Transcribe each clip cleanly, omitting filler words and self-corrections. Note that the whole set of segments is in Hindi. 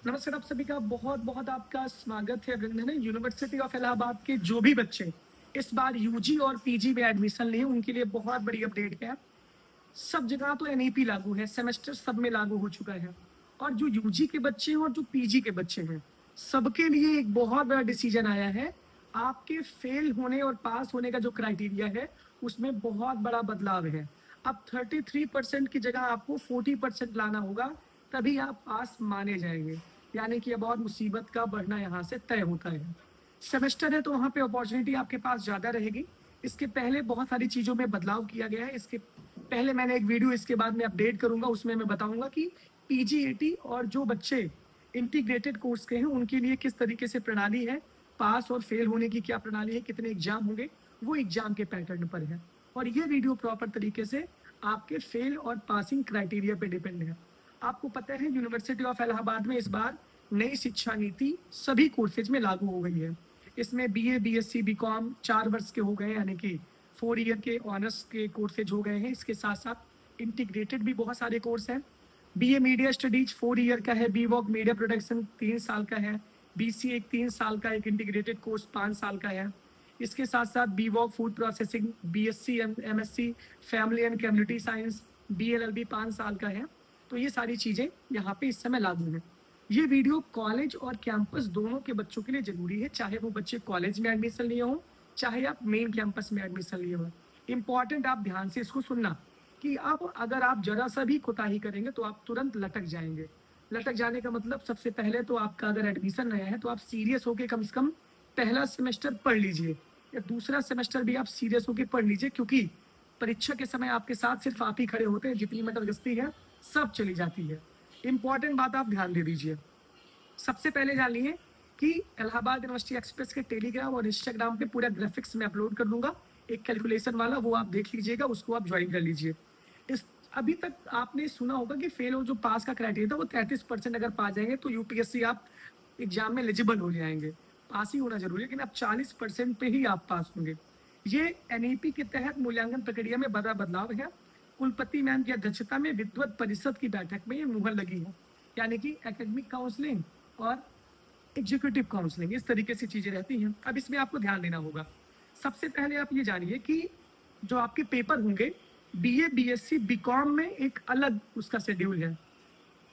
नमस्कार आप सभी का बहुत बहुत आपका स्वागत है वृंदन यूनिवर्सिटी ऑफ इलाहाबाद के जो भी बच्चे इस बार यूजी और पीजी में एडमिशन लिए उनके लिए बहुत बड़ी अपडेट है। सब जगह तो एनईपी लागू है, सेमेस्टर सब में लागू हो चुका है। और जो यूजी के बच्चे हैं और जो पीजी के बच्चे हैं सबके लिए एक बहुत बड़ा डिसीजन आया है। आपके फेल होने और पास होने का जो क्राइटेरिया है उसमें बहुत बड़ा बदलाव है। अब 33% की जगह आपको 40% लाना होगा, तभी आप पास माने जाएंगे। यानी कि अब और मुसीबत का बढ़ना यहाँ से तय होता है। सेमेस्टर है तो वहाँ पे अपॉर्चुनिटी आपके पास ज़्यादा रहेगी। इसके पहले बहुत सारी चीज़ों में बदलाव किया गया है। इसके पहले मैंने एक वीडियो इसके बाद में अपडेट करूंगा, उसमें मैं बताऊंगा कि पीजीएटी और जो बच्चे इंटीग्रेटेड कोर्स के हैं उनके लिए किस तरीके से प्रणाली है, पास और फेल होने की क्या प्रणाली है, कितने एग्जाम होंगे, वो एग्जाम के पैटर्न पर है। और ये वीडियो प्रॉपर तरीके से आपके फेल और पासिंग क्राइटेरिया पे डिपेंड है। आपको पता है यूनिवर्सिटी ऑफ इलाहाबाद में इस बार नई शिक्षा नीति सभी कोर्सेज में लागू हो गई है। इसमें बीए, बीएससी, बीकॉम 4 वर्ष के हो गए, यानी कि 4 ईयर के ऑनर्स के कोर्सेज हो गए हैं। इसके साथ साथ इंटीग्रेटेड भी बहुत सारे कोर्स हैं। बीए मीडिया स्टडीज 4 ईयर का है, बीवॉक मीडिया प्रोडक्शन 3 साल का है, बीसी एक 3 साल का, एक इंटीग्रेटेड कोर्स 5 साल का है। इसके साथ साथ बीवॉक food processing, BSc MSc family and community science, BLLB 5 साल का है। तो ये सारी चीज़ें यहाँ पे इस समय लागू हैं। ये वीडियो कॉलेज और कैंपस दोनों के बच्चों के लिए जरूरी है, चाहे वो बच्चे कॉलेज में एडमिशन लिए हों, चाहे आप मेन कैंपस में एडमिशन लिए हो। इंपॉर्टेंट, आप ध्यान से इसको सुनना कि अब अगर आप जरा सा भी कोताही करेंगे तो आप तुरंत लटक जाएंगे। लटक जाने का मतलब सबसे पहले तो आपका अगर एडमिशन नया है तो आप सीरियस होकर कम से कम पहला सेमेस्टर पढ़ लीजिए, या दूसरा सेमेस्टर भी आप सीरियस होकर पढ़ लीजिए, क्योंकि परीक्षा के समय आपके साथ सिर्फ आप ही खड़े होते हैं, जितनी मटरगस्ती है सब चली जाती है। इंपॉर्टेंट बात आप ध्यान दे दीजिए। सबसे पहले जान लिए कि इलाहाबाद यूनिवर्सिटी एक्सप्रेस के टेलीग्राम और इंस्टाग्राम पे पूरा ग्राफिक्स में अपलोड कर दूंगा, एक कैलकुलेशन वाला, वो आप देख लीजिएगा, उसको आप ज्वाइन कर लीजिए। इस अभी तक आपने सुना होगा कि फेल और जो पास का क्राइटेरिया था वो 33% अगर पा जाएंगे तो यूपीएससी आप एग्जाम में एलिजिबल हो जाएंगे। पास ही होना जरूरी है, लेकिन अब 40% पे ही आप पास होंगे। ये एनईपी के तहत मूल्यांकन प्रक्रिया में बड़ा बदलाव है। कुलपति मैम की अध्यक्षता में विद्वत परिषद की बैठक में ये मुहर लगी है, यानी कि एकेडमिक काउंसलिंग और एग्जीक्यूटिव काउंसलिंग, इस तरीके से चीजें रहती हैं। अब इसमें आपको ध्यान देना होगा। सबसे पहले आप ये जानिए कि जो आपके पेपर होंगे बीए, बीएससी, बीकॉम में एक अलग उसका शेड्यूल है।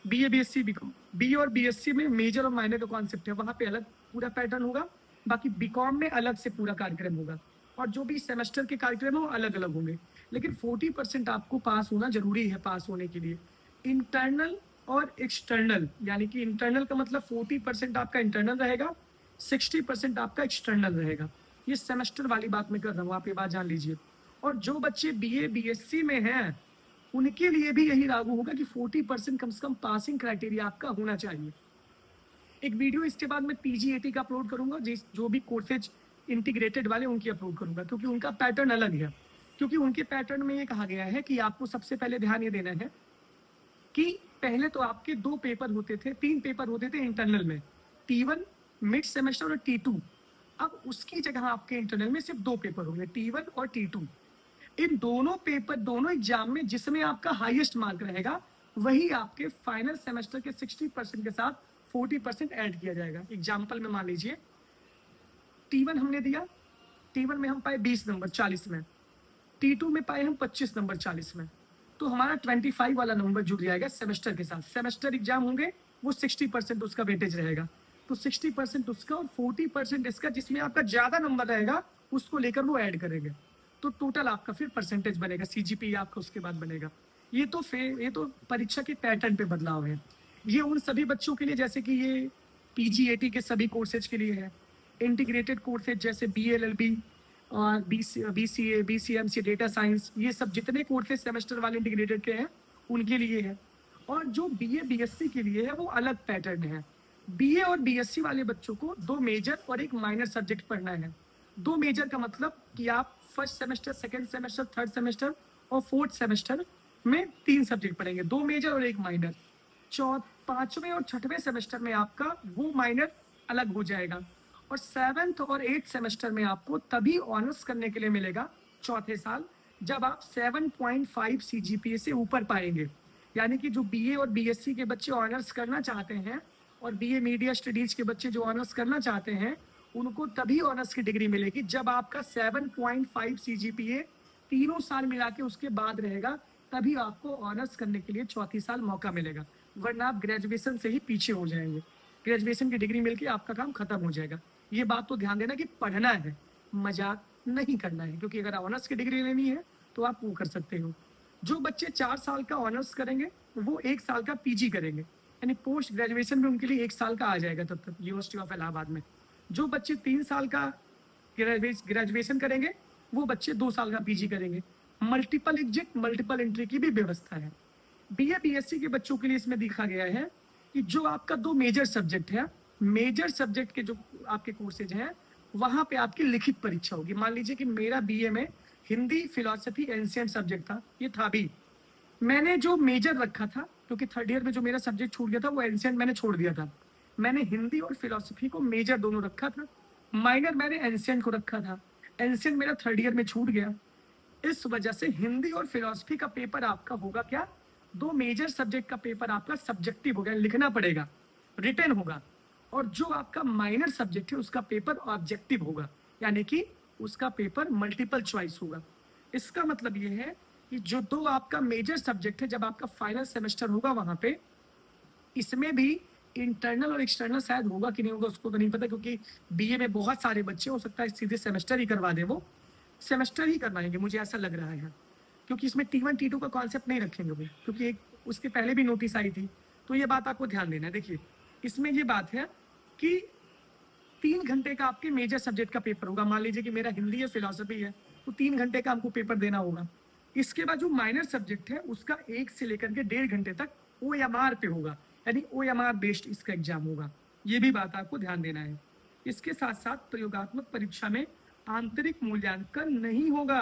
बीए, बीएससी, बीकॉम, बी और बीएससी में मेजर और माइनर का कॉन्सेप्ट है, वहां पे अलग पूरा पैटर्न होगा। बाकी बीकॉम में अलग से पूरा कार्यक्रम होगा, और जो भी सेमेस्टर के कार्यक्रम है वो अलग अलग होंगे। लेकिन 40% आपको पास होना जरूरी है। पास होने के लिए इंटरनल और एक्सटर्नल, यानी कि इंटरनल का मतलब 40% आपका इंटरनल रहेगा, 60% आपका एक्सटर्नल रहेगा। ये सेमेस्टर वाली बात मैं कर रहा हूँ, आप ये बात जान लीजिए। और जो बच्चे बीए, बीएससी में हैं उनके लिए भी यही लागू होगा कि 40% कम से कम पासिंग क्राइटेरिया आपका होना चाहिए। एक वीडियो इसके बाद मैं पीजीएटी का अपलोड करूंगा, जो भी कोर्सेज इंटीग्रेटेड वाले उनकी अपलोड करूंगा, क्योंकि उनका पैटर्न अलग है। क्योंकि उनके पैटर्न में ये कहा गया है कि आपको सबसे पहले ध्यान ये देना है कि पहले तो आपके 2 पेपर होते थे, 3 पेपर होते थे इंटरनल में, T1 मिड सेमेस्टर और T2। अब उसकी जगह आपके इंटरनल में सिर्फ 2 पेपर होंगे, T1 और T2। इन दोनों पेपर, दोनों एग्जाम में जिसमें आपका हाईएस्ट मार्क रहेगा वही आपके फाइनल सेमेस्टर के 60% के साथ 40% ऐड किया जाएगा। एग्जाम्पल में मान लीजिए T1 हमने दिया, T1 में हम पाए 20 नंबर 40 में, T2 में पाए हम 25 नंबर 40 में, तो हमारा 25 वाला नंबर जुड़ जाएगा सेमेस्टर के साथ। सेमेस्टर एग्जाम होंगे वो 60% उसका वेटेज रहेगा, तो 60% उसका और 40% इसका, जिसमें आपका ज्यादा नंबर रहेगा उसको लेकर वो ऐड करेंगे। तो टोटल आपका फिर परसेंटेज बनेगा, सीजीपी आपका उसके बाद बनेगा। ये तो परीक्षा के पैटर्न पे बदलाव है। ये उन सभी बच्चों के लिए, जैसे कि ये पीजीएटी के सभी कोर्सेज के लिए है। इंटीग्रेटेड कोर्सेज जैसे बीएलएलबी और बीसीए, बीसीएमसी, डेटा साइंस, ये सब जितने कोर्सेज सेमेस्टर वाले इंटीग्रेटेड के हैं उनके लिए है। और जो बीए, बीएससी के लिए है वो अलग पैटर्न है। बीए और बीएससी वाले बच्चों को 2 मेजर और एक माइनर सब्जेक्ट पढ़ना है। 2 मेजर का मतलब कि आप first semester, second semester, third semester और फोर्थ सेमेस्टर में 3 सब्जेक्ट पढ़ेंगे, 2 मेजर और एक माइनर। पांचवें और छठवें सेमेस्टर में आपका वो माइनर अलग हो जाएगा, और 7th और 8th सेमेस्टर में आपको तभी ऑनर्स करने के लिए मिलेगा चौथे साल, जब आप 7.5 सीजीपीए से ऊपर पाएंगे। यानी कि जो बीए और बीएससी के बच्चे ऑनर्स करना चाहते हैं और बीए मीडिया स्टडीज के बच्चे जो ऑनर्स करना चाहते हैं उनको तभी ऑनर्स की डिग्री मिलेगी जब आपका 7.5 सीजीपीए तीनों साल मिला के उसके बाद रहेगा, तभी आपको ऑनर्स करने के लिए चौथी साल मौका मिलेगा, वरना आप ग्रेजुएशन से ही पीछे हो जाएंगे। ग्रेजुएशन की डिग्री मिलके आपका काम खत्म हो जाएगा। ये बात तो ध्यान देना कि पढ़ना है, मजाक नहीं करना है, क्योंकि अगर ऑनर्स की डिग्री लेनी है तो आप वो कर सकते हो। जो बच्चे 4 साल का ऑनर्स करेंगे वो 1 साल का पीजी करेंगे, यानी पोस्ट ग्रेजुएशन में उनके लिए 1 साल का आ जाएगा तब तक यूनिवर्सिटी ऑफ इलाहाबाद में। जो बच्चे 3 साल का ग्रेजुएशन करेंगे वो बच्चे 2 साल का पीजी करेंगे। मल्टीपल एग्जिट मल्टीपल एंट्री की भी व्यवस्था है। बीए बीएससी के बच्चों के लिए इसमें देखा गया है कि जो आपका 2 मेजर सब्जेक्ट है, मेजर सब्जेक्ट के जो आपके कोर्सेज हैं वहां पे आपकी लिखित परीक्षा होगी। मान लीजिए कि मेरा बीए में हिंदी फिलॉसफी एंशिएंट सब्जेक्ट था, ये था भी, मैंने जो मेजर रखा था क्योंकि थर्ड ईयर में जो मेरा सब्जेक्ट छूट गया था वो एंशिएंट मैंने छोड़ दिया था, मैंने हिंदी और फिलॉसफी को मेजर दोनों रखा था, माइनर मैंने एंशिएंट को रखा था। एंशिएंट मेरा थर्ड ईयर में छूट गया, इस वजह से हिंदी और फिलॉसफी का पेपर आपका होगा क्या, 2 मेजर सब्जेक्ट का पेपर आपका सब्जेक्टिव होगा, लिखना पड़ेगा, रिटन होगा, और जो आपका माइनर सब्जेक्ट है उसका पेपर ऑब्जेक्टिव होगा, यानी कि उसका पेपर मल्टीपल चॉइस होगा। इसका मतलब ये है कि जो 2 आपका मेजर सब्जेक्ट है, जब आपका फाइनल सेमेस्टर होगा वहां पे, इसमें भी इंटरनल और एक्सटर्नल शायद होगा कि नहीं होगा उसको तो नहीं पता, क्योंकि बीए में बहुत सारे बच्चे, हो सकता है सीधे सेमेस्टर ही करवा दे, वो सेमेस्टर ही करवाएंगे मुझे ऐसा लग रहा है, क्योंकि इसमें T1 T2 का कॉन्सेप्ट नहीं रखेंगे वो, क्योंकि एक उसके पहले भी नोटिस आई थी। तो ये बात आपको ध्यान देना है। देखिए इसमें ये बात है कि 3 घंटे का आपके मेजर सब्जेक्ट का पेपर होगा। मान लीजिए कि मेरा हिंदी है फिलॉसफी है तो 3 घंटे का हमको पेपर देना होगा। इसके बाद जो माइनर सब्जेक्ट है उसका 1 से लेकर के 1.5 घंटे तक OMR पे होगा, यानी OMR बेस्ड इसका एग्जाम होगा। ये भी बात आपको ध्यान देना है। इसके साथ साथ प्रयोगात्मक परीक्षा में आंतरिक मूल्यांकन नहीं होगा,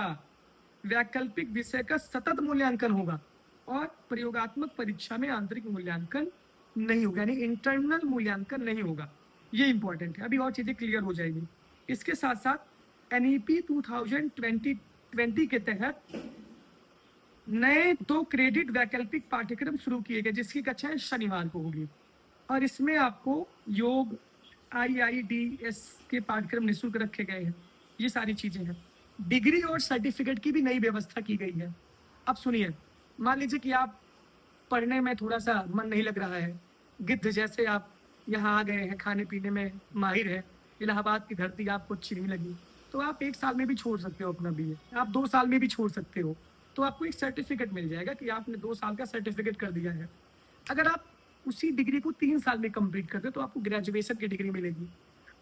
वैकल्पिक विषय का सतत मूल्यांकन होगा, और प्रयोगात्मक परीक्षा में आंतरिक मूल्यांकन नहीं होगा, यानी इंटरनल मूल्यांकन नहीं होगा। ये इंपॉर्टेंट है, अभी और चीजें क्लियर हो जाएगी। इसके साथ साथ NEP 2020 के तहत नए 2 क्रेडिट वैकल्पिक पाठ्यक्रम शुरू किए गए, जिसकी कक्षाएं शनिवार को होगी, और इसमें आपको योग IIDS के पाठ्यक्रम निःशुल्क रखे गए हैं। ये सारी चीजें हैं। डिग्री और सर्टिफिकेट की भी नई व्यवस्था की गई है। अब सुनिए, मान लीजिए कि आप पढ़ने में थोड़ा सा मन नहीं लग रहा है, गिद्ध जैसे आप यहाँ आ गए हैं, खाने पीने में माहिर है, इलाहाबाद की धरती आपको अच्छी नहीं लगी, तो आप 1 साल में भी छोड़ सकते हो अपना बीए, आप 2 साल में भी छोड़ सकते हो, तो आपको एक सर्टिफिकेट मिल जाएगा कि आपने 2 साल का सर्टिफिकेट कर दिया है। अगर आप उसी डिग्री को 3 साल में कंप्लीट करते हो तो आपको ग्रेजुएशन की डिग्री मिलेगी।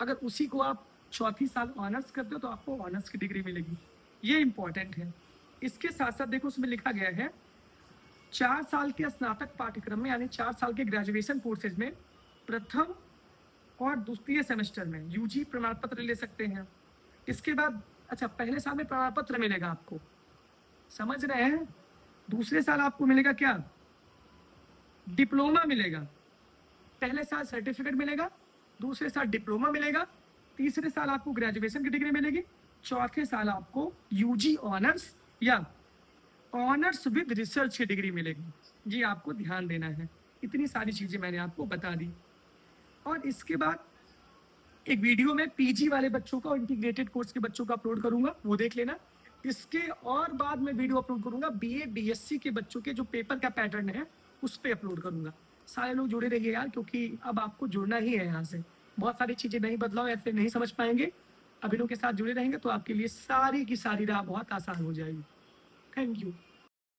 अगर उसी को आप चौथी साल ऑनर्स करते हो तो आपको ऑनर्स की डिग्री मिलेगी। ये इंपॉर्टेंट है। इसके साथ साथ देखो उसमें लिखा गया है 4 साल के स्नातक पाठ्यक्रम में, यानी 4 साल के ग्रेजुएशन कोर्सेज में प्रथम और द्वितीय सेमेस्टर में यूजी प्रमाण पत्र ले सकते हैं। इसके बाद अच्छा, पहले साल में प्रमाण पत्र मिलेगा आपको, समझ रहे हैं। दूसरे साल आपको मिलेगा क्या, डिप्लोमा मिलेगा। पहले साल सर्टिफिकेट मिलेगा, दूसरे साल डिप्लोमा मिलेगा, तीसरे साल आपको ग्रेजुएशन की डिग्री मिलेगी, चौथे साल आपको यूजी ऑनर्स या ऑनर्स विद रिसर्च की डिग्री मिलेगी। जी आपको ध्यान देना है। इतनी सारी चीजें मैंने आपको बता दी। और इसके बाद एक वीडियो में पीजी वाले बच्चों का और इंटीग्रेटेड कोर्स के बच्चों का अपलोड करूंगा, वो देख लेना। इसके और बाद में वीडियो अपलोड करूंगा बीए बीएससी के बच्चों के जो पेपर का पैटर्न है उस पर अपलोड करूंगा। सारे लोग जुड़े रहिए यार, क्योंकि अब आपको जुड़ना ही है। यहाँ से बहुत सारी चीजें नहीं बदलाव ऐसे नहीं समझ पाएंगे, अभिनव के साथ जुड़े रहेंगे तो आपके लिए सारी की सारी राह बहुत आसान हो जाएगी। Thank you.